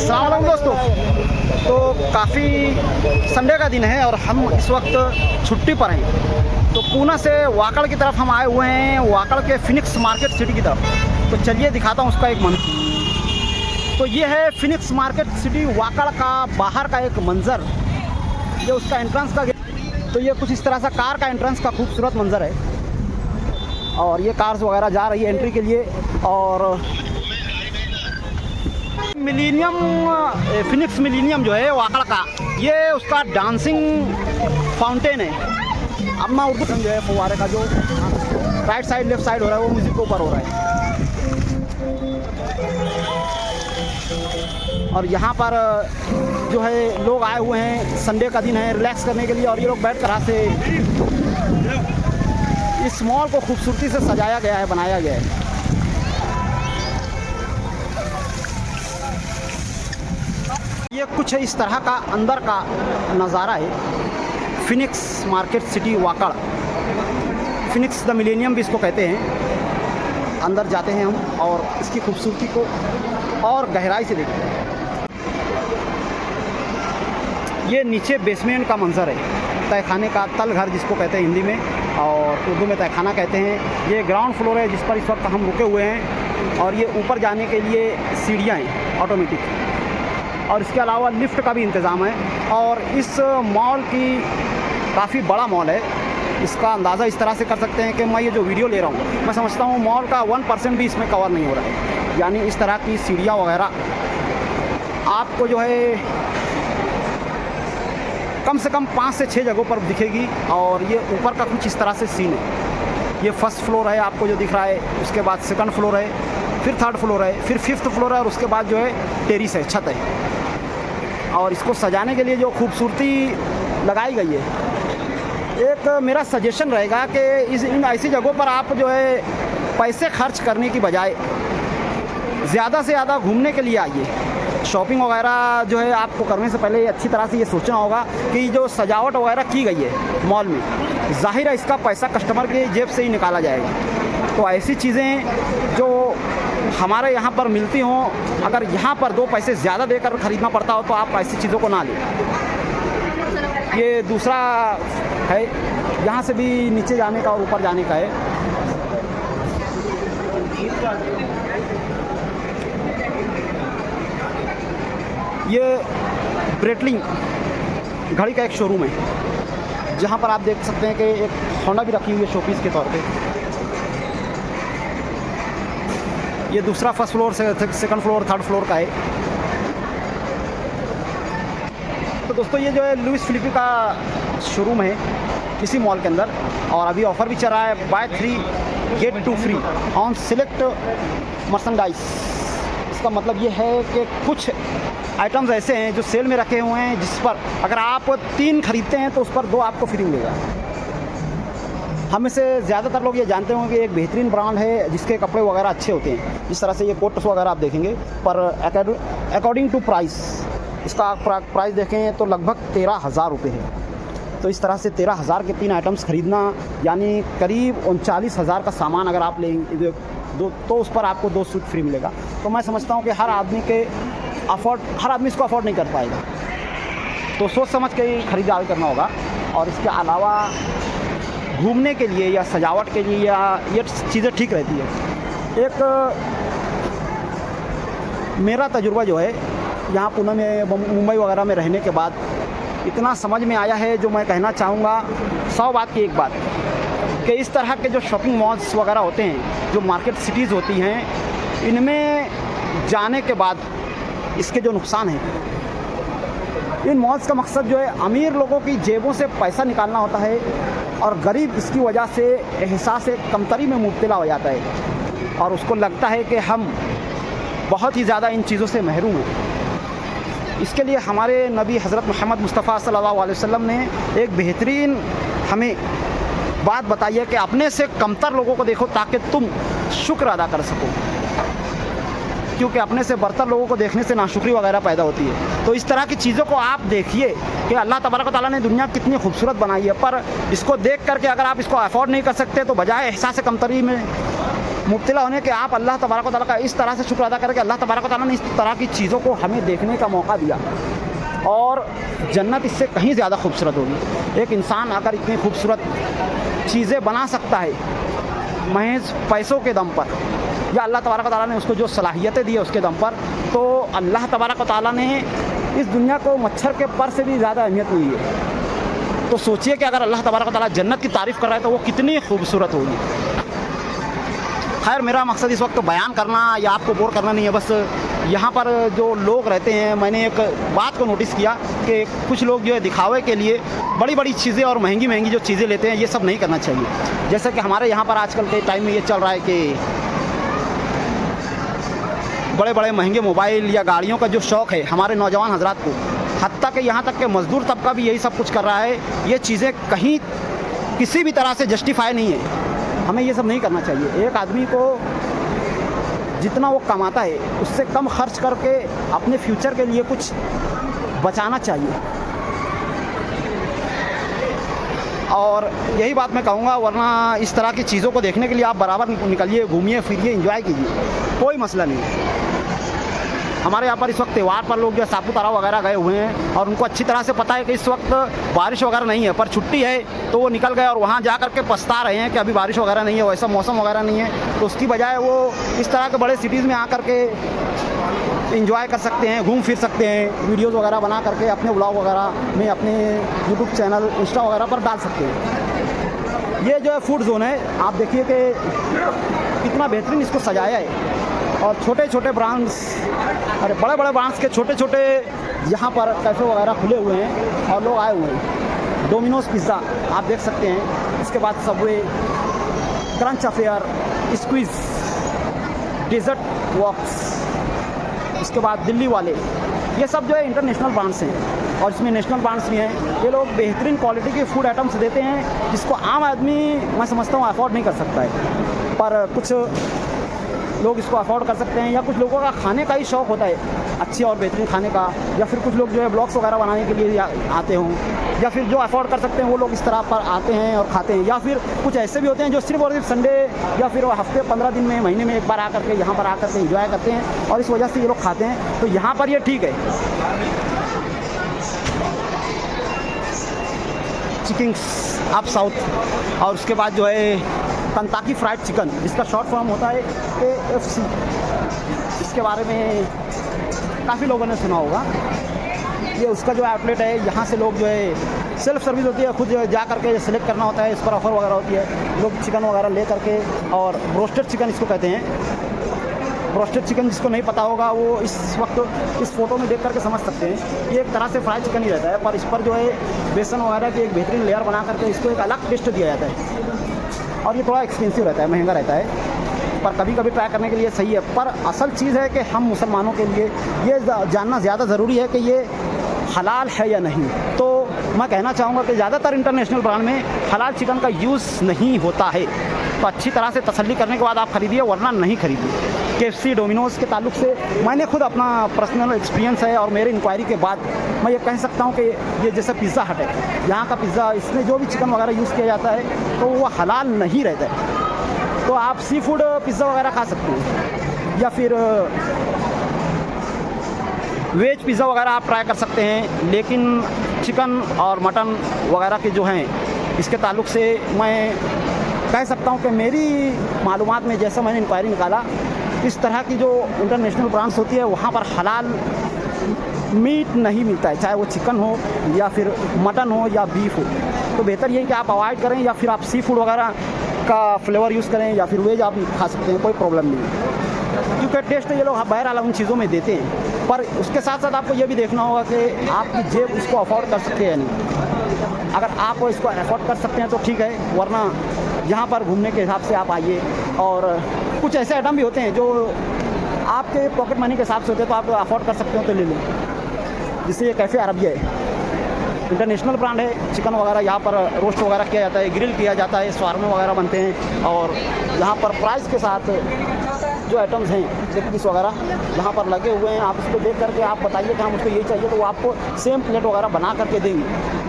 अस्सलाम वालेकुम दोस्तों। तो काफ़ी संडे का दिन है और हम इस वक्त छुट्टी पर हैं। तो पूना से वाकड़ की तरफ हम आए हुए हैं, वाकड़ के फिनिक्स मार्केट सिटी की तरफ। तो चलिए दिखाता हूँ उसका एक मंजर। तो ये है फिनिक्स मार्केट सिटी वाकड़ का बाहर का एक मंजर। ये उसका एंट्रेंस का गेट। तो ये कुछ इस तरह सा कार का एंट्रेंस का खूबसूरत मंजर है और ये कार्स वगैरह जा रही है एंट्री के लिए। और मिलीनियम फिनिक्स मिलीनियम जो है वाकड़ का, ये उसका डांसिंग फाउंटेन है। अब मैं उर्दू जो है फुवारे का जो राइट साइड लेफ्ट साइड हो रहा है वो म्यूजिक के ऊपर हो रहा है। और यहाँ पर जो है लोग आए हुए हैं, संडे का दिन है, रिलैक्स करने के लिए। और ये लोग बैठ कर से इस मॉल को खूबसूरती से सजाया गया है, बनाया गया है। ये कुछ इस तरह का अंदर का नज़ारा है Phoenix market city Wakad. Phoenix the millennium भी इसको कहते हैं। अंदर जाते हैं हम और इसकी खूबसूरती को और गहराई से देखते हैं। ये नीचे बेसमेंट का मंजर है, तहखाने का, तल घर जिसको कहते हैं हिंदी में और उर्दू में तहखाना कहते हैं। ये ग्राउंड फ्लोर है जिस पर इस वक्त हम रुके हुए हैं। और ये ऊपर जाने के लिए सीढ़ियाँ हैं ऑटोमेटिक, और इसके अलावा लिफ्ट का भी इंतज़ाम है। और इस मॉल की काफ़ी बड़ा मॉल है। इसका अंदाज़ा इस तरह से कर सकते हैं कि मैं ये जो वीडियो ले रहा हूँ, मैं समझता हूँ मॉल का 1% भी इसमें कवर नहीं हो रहा है। यानी इस तरह की सीढ़ियाँ वगैरह आपको जो है कम से कम 5 से 6 जगहों पर दिखेगी। और ये ऊपर का कुछ इस तरह से सीन है। ये फर्स्ट फ्लोर है आपको जो दिख रहा है, उसके बाद सेकंड फ्लोर है, फिर थर्ड फ्लोर है, फिर फिफ्थ फ्लोर है, और उसके बाद जो है टेरिस है, छत है। और इसको सजाने के लिए जो खूबसूरती लगाई गई है, एक मेरा सजेशन रहेगा कि इन ऐसी जगहों पर आप जो है पैसे खर्च करने की बजाय ज़्यादा से ज़्यादा घूमने के लिए आइए। शॉपिंग वगैरह जो है आपको करने से पहले अच्छी तरह से ये सोचना होगा कि जो सजावट वगैरह की गई है मॉल में, ज़ाहिर है इसका पैसा कस्टमर की जेब से ही निकाला जाएगा। तो ऐसी चीज़ें जो हमारे यहाँ पर मिलती हों, अगर यहाँ पर 2 पैसे ज़्यादा देकर ख़रीदना पड़ता हो तो आप ऐसी चीज़ों को ना लें। ये दूसरा है, यहाँ से भी नीचे जाने का और ऊपर जाने का है। ये ब्रेटलिंग घड़ी का एक शोरूम है जहाँ पर आप देख सकते हैं कि एक होंडा भी रखी हुई है शोपीस के तौर पे। ये दूसरा फर्स्ट फ्लोर से सेकंड फ्लोर थर्ड फ्लोर का है। तो दोस्तों ये जो है लुइस फिलिपी का शोरूम है इसी मॉल के अंदर, और अभी ऑफ़र भी चल रहा है, buy 3 get 2 free on select merchandise. इसका मतलब ये है कि कुछ आइटम्स ऐसे हैं जो सेल में रखे हुए हैं, जिस पर अगर आप 3 खरीदते हैं तो उस पर 2 आपको फ्री मिलेगा। हम में से ज़्यादातर लोग ये जानते होंगे कि एक बेहतरीन ब्रांड है जिसके कपड़े वगैरह अच्छे होते हैं। जिस तरह से ये कोट्स वगैरह आप देखेंगे, पर अकॉर्डिंग टू प्राइस, इसका प्राइस देखें तो लगभग 13,000 रुपये है। तो इस तरह से 13,000 के 3 आइटम्स खरीदना, यानी करीब 39,000 का सामान अगर आप लेंगे तो उस पर आपको 2 सूट फ्री मिलेगा। तो मैं समझता हूँ कि हर आदमी इसको अफोर्ड नहीं कर पाएगा, तो सोच समझ के ही ख़रीदारी करना होगा। और इसके अलावा घूमने के लिए या सजावट के लिए या ये चीज़ें ठीक रहती है। एक मेरा तजुर्बा जो है यहाँ पुणे में, मुंबई वगैरह में रहने के बाद इतना समझ में आया है, जो मैं कहना चाहूँगा 100 बात की एक बात, कि इस तरह के जो शॉपिंग मॉल्स वगैरह होते हैं, जो मार्केट सिटीज़ होती हैं, इनमें जाने के बाद इसके जो नुकसान हैं, इन मॉल्स का मकसद जो है अमीर लोगों की जेबों से पैसा निकालना होता है, और गरीब इसकी वजह से एहसास कमतरी में मुब्तला हो जाता है और उसको लगता है कि हम बहुत ही ज़्यादा इन चीज़ों से महरूम हैं। इसके लिए हमारे नबी हज़रत मोहम्मद मुस्तफ़ा सल्लल्लाहु अलैहि वसल्लम ने एक बेहतरीन हमें बात बताई है कि अपने से कमतर लोगों को देखो ताकि तुम शुक्र अदा कर सको, क्योंकि अपने से बरतर लोगों को देखने से नाशुक्री वगैरह पैदा होती है। तो इस तरह की चीज़ों को आप देखिए कि अल्लाह तबारक व तआला ने दुनिया कितनी खूबसूरत बनाई है, पर इसको देख करके अगर आप इसको अफोर्ड नहीं कर सकते तो बजाय एहसास कमतरी में मुब्तला होने के आप अल्लाह तबारक व तआला का इस तरह से शुक्र अदा करें कि अल्लाह तबारक व तआला ने इस तरह की चीज़ों को हमें देखने का मौका दिया। और जन्नत इससे कहीं ज़्यादा खूबसूरत होगी। एक इंसान अगर इतनी खूबसूरत चीज़ें बना सकता है महज पैसों के दम पर, या अल्लाह तबारक व तआला ने उसको जो सलाहियतें दी है उसके दम पर, तो अल्लाह तबारक व तआला ने इस दुनिया को मच्छर के पर से भी ज़्यादा अहमियत दी है। तो सोचिए कि अगर अल्लाह तबारक व तआला जन्नत की तारीफ़ कर रहा है तो वो कितनी खूबसूरत होगी। खैर, मेरा मकसद इस वक्त बयान करना या आपको बोर करना नहीं है, बस यहाँ पर जो लोग रहते हैं, मैंने एक बात को नोटिस किया कि कुछ लोग जो है दिखावे के लिए बड़ी बड़ी चीज़ें और महंगी महंगी जो चीज़ें लेते हैं, ये सब नहीं करना चाहिए। जैसे कि हमारे यहाँ पर आजकल के टाइम में ये चल रहा है कि बड़े बड़े महंगे मोबाइल या गाड़ियों का जो शौक़ है हमारे नौजवान हजरात को, हत्ता कि यहाँ तक कि मज़दूर तबका भी यही सब कुछ कर रहा है। ये चीज़ें कहीं किसी भी तरह से जस्टिफाई नहीं है। हमें ये सब नहीं करना चाहिए। एक आदमी को जितना वो कमाता है उससे कम खर्च करके अपने फ्यूचर के लिए कुछ बचाना चाहिए। और यही बात मैं कहूँगा, वरना इस तरह की चीज़ों को देखने के लिए आप बराबर निकलिए, घूमिए फिरिए, एंजॉय कीजिए, कोई मसला नहीं है। हमारे यहाँ पर इस वक्त त्यौहार पर लोग जो सापुतारा वगैरह गए हुए हैं और उनको अच्छी तरह से पता है कि इस वक्त बारिश वगैरह नहीं है, पर छुट्टी है तो वो निकल गए और वहाँ जा कर के पछता रहे हैं कि अभी बारिश वगैरह नहीं है, वैसा मौसम वगैरह नहीं है। तो उसकी बजाय वो इस तरह के बड़े सिटीज़ में आकर के इंजॉय कर सकते हैं, घूम फिर सकते हैं, वीडियोज़ वगैरह बना करके अपने व्लॉग वगैरह में अपने यूट्यूब चैनल, इंस्टा वगैरह पर डाल सकते हैं। ये जो है फूड जोन है, आप देखिए कि कितना बेहतरीन इसको सजाया है। और छोटे छोटे ब्रांड्स, अरे बड़े बड़े ब्रांड्स के छोटे छोटे यहाँ पर कैफ़े वगैरह खुले हुए हैं और लोग आए हुए हैं। डोमिनोज़ पिज़्ज़ा आप देख सकते हैं, इसके बाद Subway, Crunch Affair, Squeeze, Dessert Walks, इसके बाद दिल्ली वाले, ये सब जो है इंटरनेशनल ब्रांड्स हैं और इसमें नेशनल ब्रांड्स भी हैं। ये लोग बेहतरीन क्वालिटी के फूड आइटम्स देते हैं जिसको आम आदमी, मैं समझता हूँ, अफोर्ड नहीं कर सकता है, पर कुछ लोग इसको अफोर्ड कर सकते हैं। या कुछ लोगों का खाने का ही शौक़ होता है अच्छे और बेहतरीन खाने का, या फिर कुछ लोग जो है ब्लॉग्स वगैरह बनाने के लिए आते हों, या फिर जो अफोर्ड कर सकते हैं वो लोग इस तरह पर आते हैं और खाते हैं। या फिर कुछ ऐसे भी होते हैं जो सिर्फ और सिर्फ संडे या फिर हफ्ते 15 दिन में, महीने में एक बार आकर के यहाँ पर आकर के इंजॉय करते हैं और इस वजह से ये लोग खाते हैं। तो यहाँ पर ये ठीक है। चिकिंग्स अप साउथ, और उसके बाद जो है कंताकी फ्राइड चिकन, जिसका शॉर्ट फॉर्म होता है KFC। इसके बारे में काफ़ी लोगों ने सुना होगा। ये उसका जो आउटलेट है, यहाँ से लोग जो है सेल्फ सर्विस होती है, खुद जा करके सेलेक्ट करना होता है, इस पर ऑफ़र वगैरह होती है, लोग चिकन वगैरह ले करके, और रोस्टेड चिकन इसको कहते हैं। रोस्टेड चिकन जिसको नहीं पता होगा वो इस वक्त इस फ़ोटो में देख करके समझ सकते हैं। ये एक तरह से फ्राइड चिकन ही रहता है, पर इस पर जो है बेसन वगैरह की एक बेहतरीन लेयर बना करके इसको एक अलग टेस्ट दिया जाता है। और ये थोड़ा एक्सपेंसिव रहता है, महंगा रहता है, पर कभी कभी ट्राई करने के लिए सही है। पर असल चीज़ है कि हम मुसलमानों के लिए ये जानना ज़्यादा ज़रूरी है कि ये हलाल है या नहीं। तो मैं कहना चाहूँगा कि ज़्यादातर इंटरनेशनल ब्रांड में हलाल चिकन का यूज़ नहीं होता है। तो अच्छी तरह से तसल्ली करने के बाद आप ख़रीदिए, वरना नहीं खरीदिए। KFC, डोमिनोज़ के ताल्लुक से मैंने खुद अपना पर्सनल एक्सपीरियंस है और मेरे इंक्वायरी के बाद मैं ये कह सकता हूँ कि ये जैसे पिज़्ज़ा हट है, यहाँ का पिज़्ज़ा, इसमें जो भी चिकन वगैरह यूज़ किया जाता है तो वो हलाल नहीं रहता है। तो आप सी फूड पिज़्ज़ा वगैरह खा सकते हैं, या फिर वेज पिज़्ज़ा वगैरह आप ट्राई कर सकते हैं। लेकिन चिकन और मटन वगैरह के जो हैं, इसके ताल्लुक से मैं कह सकता हूँ कि मेरी मालूमात में जैसा मैंने इंक्वायरी निकाला, इस तरह की जो इंटरनेशनल ब्रांड्स होती है वहाँ पर हलाल मीट नहीं मिलता है, चाहे वो चिकन हो या फिर मटन हो या बीफ हो। तो बेहतर ये है कि आप अवॉइड करें, या फिर आप सी फूड वगैरह का फ्लेवर यूज़ करें, या फिर वेज आप खा सकते हैं, कोई प्रॉब्लम नहीं है, क्योंकि टेस्ट ये लोग बहरहाल उन चीज़ों में देते हैं। पर उसके साथ साथ आपको ये भी देखना होगा कि आपकी जेब इसको अफोर्ड कर सकते हैं या नहीं। अगर आप इसको अफोर्ड कर सकते हैं तो ठीक है, वरना यहाँ पर घूमने के हिसाब से आप आइए। और कुछ ऐसे आइटम भी होते हैं जो आपके पॉकेट मनी के हिसाब से होते हैं, तो आप अफोर्ड कर सकते हो तो ले लें। जिससे ये कैफ़े अरबिया है, इंटरनेशनल ब्रांड है। चिकन वगैरह यहाँ पर रोस्ट वगैरह किया जाता है, ग्रिल किया जाता है, स्वारमे वगैरह बनते हैं। और यहाँ पर प्राइस के साथ जो आइटम्स हैं, लेग पीस वगैरह यहाँ पर लगे हुए हैं। आप इसको देख करके आप बताइए कि हाँ मुझको ये चाहिए, तो वो आपको सेम प्लेट वगैरह बना करके देंगे।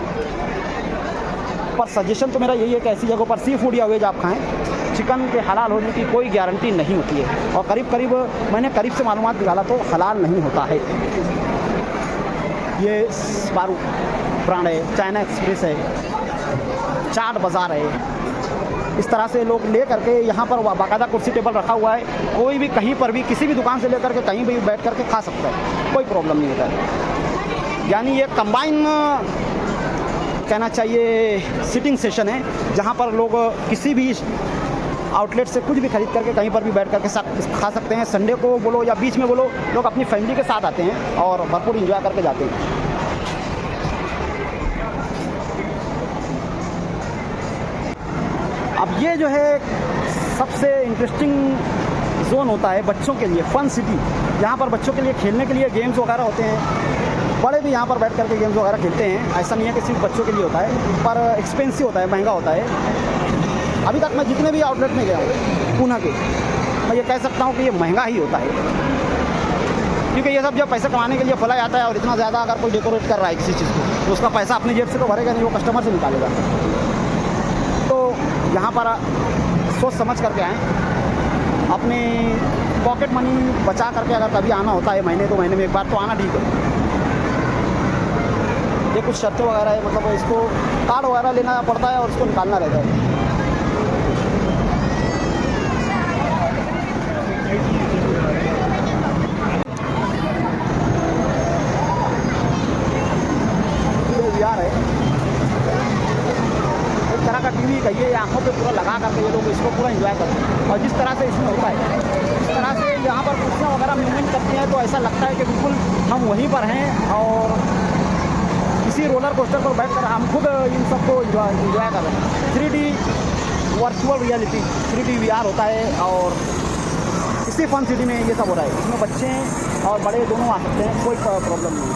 पर सजेशन तो मेरा यही है कि ऐसी जगहों पर सी फूड या वेज आप खाएँ चिकन के हलाल होने की कोई गारंटी नहीं होती है। और करीब मैंने करीब से मालूमात निकाला तो हलाल नहीं होता है। ये स्पारू ब्रांड है, चाइना एक्सप्रेस है, चाट बाज़ार है। इस तरह से लोग ले करके यहाँ पर बाकायदा कुर्सी टेबल रखा हुआ है, कोई भी कहीं पर भी किसी भी दुकान से लेकर के कहीं भी बैठ करके खा सकता है, कोई प्रॉब्लम नहीं होता है। यानी ये कंबाइन कहना चाहिए सिटिंग सेशन है, जहाँ पर लोग किसी भी आउटलेट से कुछ भी खरीद करके कहीं पर भी बैठ करके खा सकते हैं। संडे को बोलो या बीच में बोलो, लोग अपनी फैमिली के साथ आते हैं और भरपूर इंजॉय करके जाते हैं। अब ये जो है सबसे इंटरेस्टिंग जोन होता है बच्चों के लिए, फन सिटी। यहाँ पर बच्चों के लिए खेलने के लिए गेम्स वगैरह होते हैं, बड़े भी यहाँ पर बैठ करके गेम्स वगैरह खेलते हैं। ऐसा नहीं है कि सिर्फ बच्चों के लिए होता है, पर एक्सपेंसिव होता है, महंगा होता है। अभी तक मैं जितने भी आउटलेट में गया हूँ पूना के, मैं ये कह सकता हूँ कि ये महंगा ही होता है, क्योंकि ये सब जब पैसे कमाने के लिए खोला जाता है और इतना ज़्यादा अगर कोई डेकोरेट कर रहा है किसी चीज़ को, तो उसका पैसा अपनी जेब से तो भरेगा नहीं, वो कस्टमर से निकालेगा। तो यहाँ पर सोच समझ करके आएँ, अपनी पॉकेट मनी बचा करके अगर कभी आना होता है महीने 2 महीने में एक बार, तो आना ठीक है। ये कुछ शर्तें वगैरह है, मतलब इसको कार्ड वगैरह लेना पड़ता है और उसको निकालना रहता है। ये VR है, तरह का टीवी कहिए, आंखों पे पूरा लगा करके ये लोग इसको पूरा एंजॉय करते हैं। और जिस तरह से इसमें होता है, इस तरह से यहाँ पर कुर्सियाँ वगैरह मूवमेंट करती हैं, तो ऐसा लगता है कि बिल्कुल हम वहीं पर हैं और इसी रोलर कोस्टर पर बैठ कर हम खुद इन सबको एंजॉय कर रहे हैं। 3D virtual reality 3D VR होता है और इसी फन सिटी में ये सब हो रहा है। इसमें बच्चे और बड़े दोनों आ सकते हैं, कोई प्रॉब्लम नहीं है।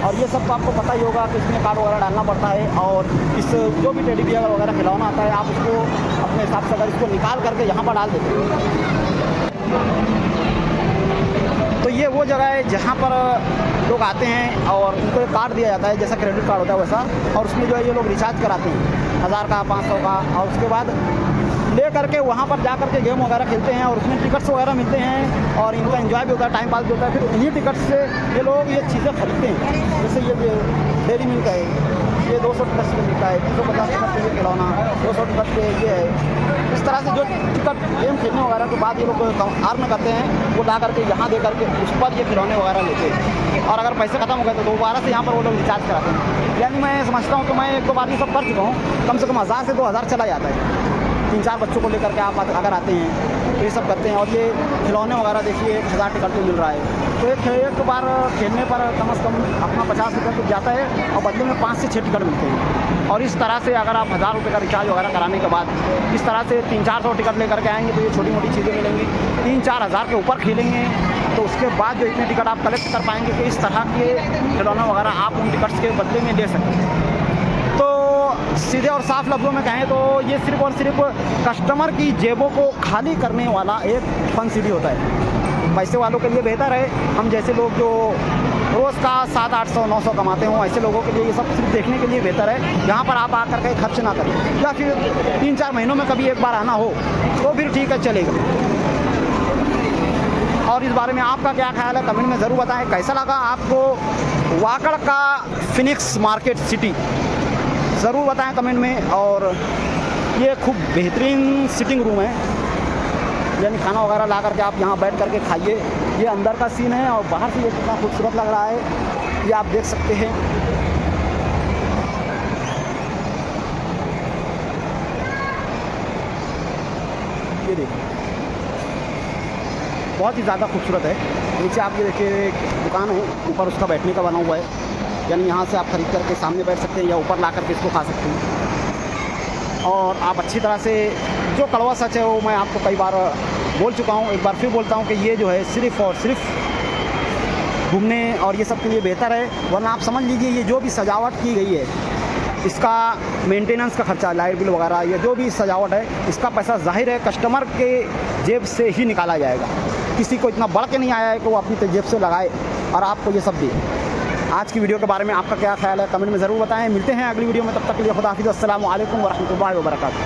और ये सब तो आपको पता ही होगा कि इसमें कार्ड वगैरह डालना पड़ता है, और इस जो भी टेडी बियर वगैरह खिलौना आता है, आप उसको अपने हिसाब से अगर इसको निकाल करके यहाँ पर डाल देते हैं, तो ये वो जगह है जहाँ पर लोग आते हैं और उनको एक कार्ड दिया जाता है, जैसा क्रेडिट कार्ड होता है वैसा, और उसमें जो है ये लोग रिचार्ज कराते हैं 1000 का 500 का, और उसके बाद ले करके वहाँ पर जा करके गेम वगैरह खेलते हैं और उसमें टिकट्स वगैरह मिलते हैं और इनका एंजॉय भी होता है, टाइम पास भी होता है। फिर इन्हीं टिकट्स से ये लोग ये चीज़ें खरीदते हैं। जैसे ये डेयरी मिल्क है, ये 200 टिकट पे मिलता है, 350 टिकट पे ये खिलौना, 200 टिकट पे ये है। इस तरह से जो टिकट गेम खेलने वगैरह के बाद ये लोग अर्न करते हैं, वो ला करके यहाँ दे करके उस पर ये खिलौने वगैरह लेते हैं। और अगर पैसे खत्म हो गए तो दोबारा से यहाँ पर वो लोग रिचार्ज कराते हैं। यानी मैं समझता हूँ कि मैं 1-2 बार ये सब कर चुका हूँ, कम से कम 1000 से 2000 चला जाता है। 3-4 बच्चों को लेकर के आप अगर आते हैं तो ये सब करते हैं। और ये खिलौने वगैरह देखिए 1000 टिकट पे मिल रहा है, तो एक बार खेलने पर कम से कम अपना 50 रुपये तो जाता है और बदले में 5 से 6 टिकट मिलते हैं। और इस तरह से अगर आप 1000 रुपये का रिचार्ज वगैरह कराने के बाद इस तरह से 300-400 टिकट लेकर के आएंगे, तो ये छोटी मोटी चीज़ें मिलेंगी। 3-4 हज़ार के ऊपर खेलेंगे तो उसके बाद जो इतने टिकट आप कलेक्ट कर पाएंगे कि इस तरह के खिलौना वगैरह आप उन टिकट्स के बदले में ले सकते। तो सीधे और साफ लफ्ज़ों में कहें तो ये सिर्फ़ और सिर्फ कस्टमर की जेबों को खाली करने वाला एक फन सिटी होता है। पैसे वालों के लिए बेहतर है, हम जैसे लोग जो रोज़ का 700-800-900 कमाते हों, ऐसे लोगों के लिए ये सब सिर्फ देखने के लिए बेहतर है। यहाँ पर आप आकर के खर्च ना करें, या फिर 3-4 महीनों में कभी एक बार आना हो तो फिर ठीक है, चलेगा। और इस बारे में आपका क्या ख्याल है कमेंट में ज़रूर बताएं। कैसा लगा आपको वाकड़ का फिनिक्स मार्केट सिटी, ज़रूर बताएं कमेंट में। और ये खूब बेहतरीन सिटिंग रूम है, यानी खाना वगैरह ला करके आप यहाँ बैठ करके खाइए। ये अंदर का सीन है और बाहर से ये कितना खूबसूरत लग रहा है ये आप देख सकते हैं। ये देखिए बहुत ही ज़्यादा खूबसूरत है। नीचे आप ये देखिए एक दुकान है, ऊपर उसका बैठने का बना हुआ है, यानी यहाँ से आप खरीद करके सामने बैठ सकते हैं या ऊपर ला करके इसको खा सकते हैं। और आप अच्छी तरह से, जो कड़वा सच है वो मैं आपको कई बार बोल चुका हूँ, एक बार फिर बोलता हूँ कि ये जो है सिर्फ़ और सिर्फ घूमने और ये सब के लिए बेहतर है। वरना आप समझ लीजिए ये जो भी सजावट की गई है, इसका मेंटेनेंस का खर्चा, लाइट बिल वगैरह, ये जो भी सजावट है, इसका पैसा जाहिर है कस्टमर के जेब से ही निकाला जाएगा। किसी को इतना बढ़ के नहीं आया है कि वो अपनी जेब से लगाए और आपको ये सब दे। आज की वीडियो के बारे में आपका क्या ख्याल है कमेंट में ज़रूर बताएं। मिलते हैं अगली वीडियो में, तब तक के लिए खुदा हाफिज़, अस्सलामु अलैकुम व रहमतुल्लाहि व बरकातहू।